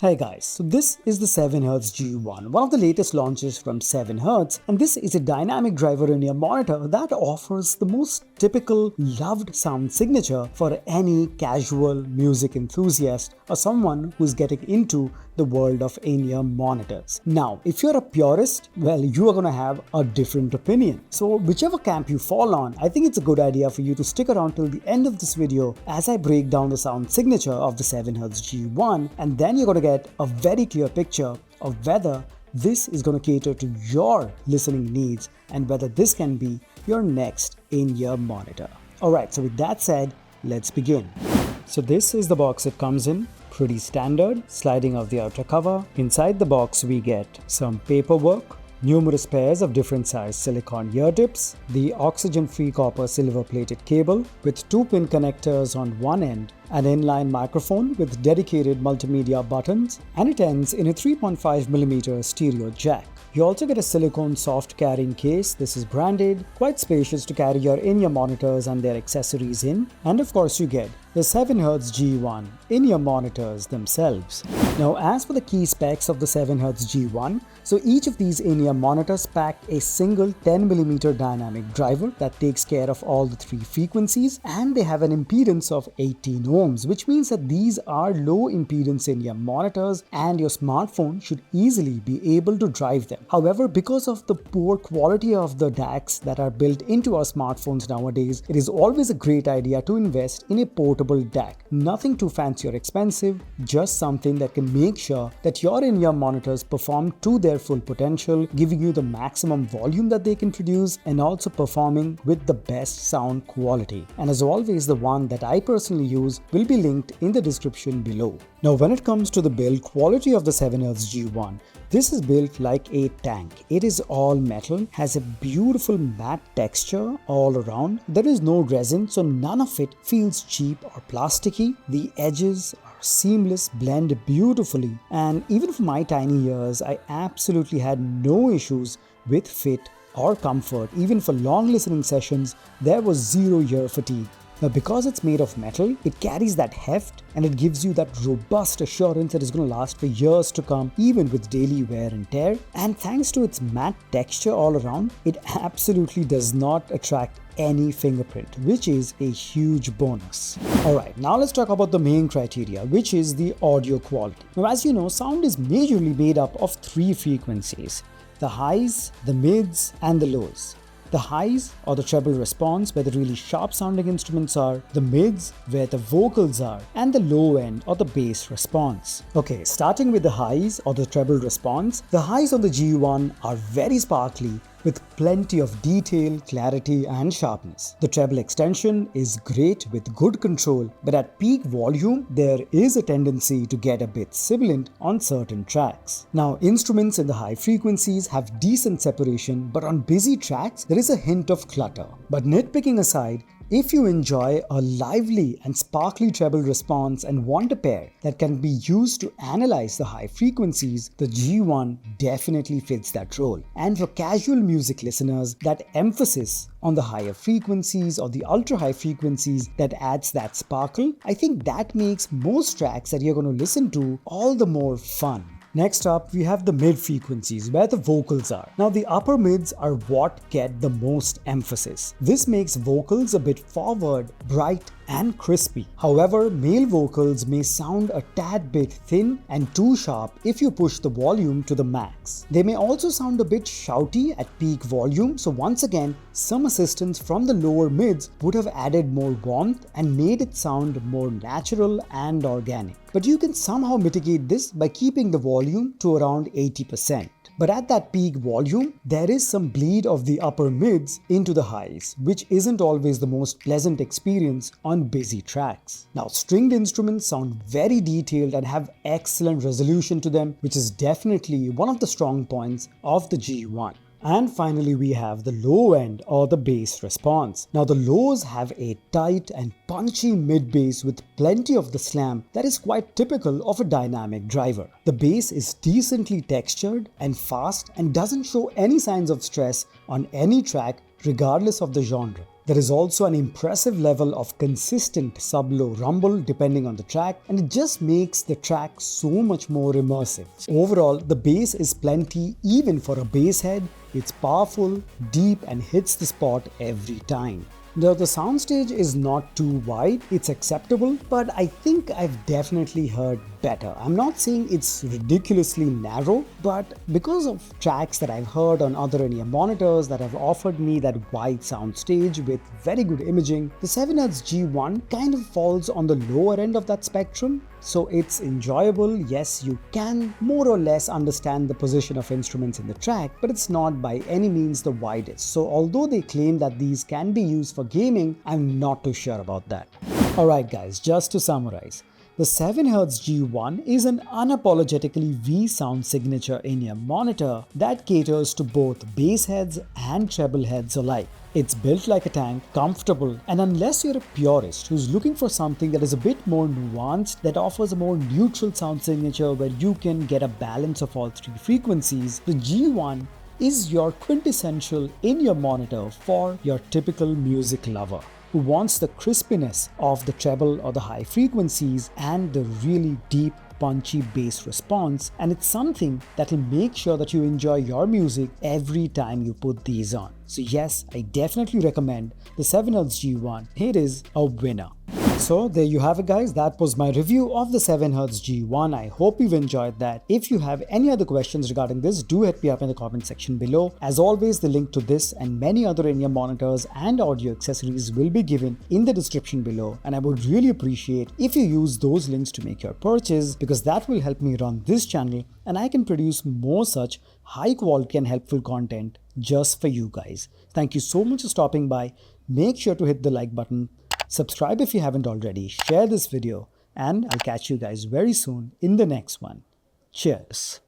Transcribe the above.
Hey guys, so this is the 7Hz G1, one of the latest launches from 7Hz, and this is a dynamic driver in your monitor that offers the most typical loved sound signature for any casual music enthusiast or someone who's getting into the world of in-ear monitors. Now, if you're a purist, well, you are going to have a different opinion. So whichever camp you fall on, I think it's a good idea for you to stick around till the end of this video as I break down the sound signature of the 7Hz G1, and then you're going to get a very clear picture of whether this is going to cater to your listening needs and whether this can be your next in-ear monitor. Alright, so with that said, let's begin. So this is the box it comes in. Pretty standard, sliding off the outer cover. Inside the box we get some paperwork, numerous pairs of different size silicone ear tips, the oxygen-free copper silver-plated cable with 2-pin connectors on one end, an inline microphone with dedicated multimedia buttons, and it ends in a 3.5mm stereo jack. You also get a silicone soft carrying case. This is branded, quite spacious to carry your in-ear monitors and their accessories in. And of course you get the 7Hz G1 in-ear monitors themselves. Now as for the key specs of the 7Hz G1, so each of these in-ear monitors pack a single 10mm dynamic driver that takes care of all the 3 frequencies, and they have an impedance of 18 ohms, which means that these are low impedance in-ear monitors and your smartphone should easily be able to drive them. However, because of the poor quality of the DACs that are built into our smartphones nowadays, it is always a great idea to invest in a portable DAC. Nothing too fancy or expensive, just something that can make sure that your in-ear monitors perform to their full potential, giving you the maximum volume that they can produce and also performing with the best sound quality. And as always, the one that I personally use will be linked in the description below. Now when it comes to the build quality of the 7Hz G1, this is built like a tank. It is all metal, has a beautiful matte texture all around. There is no resin, so none of it feels cheap or plasticky. The edges are seamless, blend beautifully, and even for my tiny ears, I absolutely had no issues with fit or comfort. Even for long listening sessions, there was zero ear fatigue. Now because it's made of metal, it carries that heft and it gives you that robust assurance that is going to last for years to come, even with daily wear and tear. And thanks to its matte texture all around, it absolutely does not attract any fingerprint, which is a huge bonus. Alright, now let's talk about the main criteria, which is the audio quality. Now as you know, sound is majorly made up of 3 frequencies: the highs, the mids, and the lows. The highs, or the treble response, where the really sharp sounding instruments are, the mids, where the vocals are, and the low end, or the bass response. Okay, starting with the highs, or the treble response, the highs on the G1 are very sparkly, with plenty of detail, clarity, and sharpness. The treble extension is great with good control, but at peak volume, there is a tendency to get a bit sibilant on certain tracks. Now, instruments in the high frequencies have decent separation, but on busy tracks, there is a hint of clutter. But nitpicking aside, if you enjoy a lively and sparkly treble response and want a pair that can be used to analyze the high frequencies, the G1 definitely fits that role. And for casual music listeners, that emphasis on the higher frequencies or the ultra high frequencies that adds that sparkle, I think that makes most tracks that you're going to listen to all the more fun. Next up, we have the mid frequencies where the vocals are. Now the upper mids are what get the most emphasis. This makes vocals a bit forward, bright, and crispy. However, male vocals may sound a tad bit thin and too sharp if you push the volume to the max. They may also sound a bit shouty at peak volume, so once again, some assistance from the lower mids would have added more warmth and made it sound more natural and organic. But you can somehow mitigate this by keeping the volume to around 80%. But at that peak volume, there is some bleed of the upper mids into the highs, which isn't always the most pleasant experience on busy tracks. Now, stringed instruments sound very detailed and have excellent resolution to them, which is definitely one of the strong points of the G1. And finally, we have the low end or the bass response. Now the lows have a tight and punchy mid bass with plenty of the slam that is quite typical of a dynamic driver. The bass is decently textured and fast and doesn't show any signs of stress on any track regardless of the genre. There is also an impressive level of consistent sub-low rumble depending on the track, and it just makes the track so much more immersive. Overall, the bass is plenty even for a bass head. It's powerful, deep, and hits the spot every time. Now, the soundstage is not too wide, it's acceptable, but I think I've definitely heard better. I'm not saying it's ridiculously narrow, but because of tracks that I've heard on other IEM monitors that have offered me that wide soundstage with very good imaging, the 7Hz G1 kind of falls on the lower end of that spectrum. So it's enjoyable, yes, you can more or less understand the position of instruments in the track, but it's not by any means the widest. So although they claim that these can be used for gaming, I'm not too sure about that. Alright guys, just to summarize. The 7Hz G1 is an unapologetically V sound signature IEM monitor that caters to both bass heads and treble heads alike. It's built like a tank, comfortable, and unless you're a purist who's looking for something that is a bit more nuanced, that offers a more neutral sound signature where you can get a balance of all three frequencies, the G1 is your quintessential in-ear monitor for your typical music lover who wants the crispiness of the treble or the high frequencies and the really deep punchy bass response, and it's something that will make sure that you enjoy your music every time you put these on. So yes, I definitely recommend the 7Hz G1. It is a winner. So there you have it guys, that was my review of the 7Hz G1. I hope you've enjoyed that. If you have any other questions regarding this, do hit me up in the comment section below. As always, the link to this and many other IEM monitors and audio accessories will be given in the description below, and I would really appreciate if you use those links to make your purchase, because that will help me run this channel and I can produce more such high quality and helpful content just for you guys. Thank you so much for stopping by. Make sure to hit the like button. Subscribe if you haven't already, share this video, and I'll catch you guys very soon in the next one. Cheers.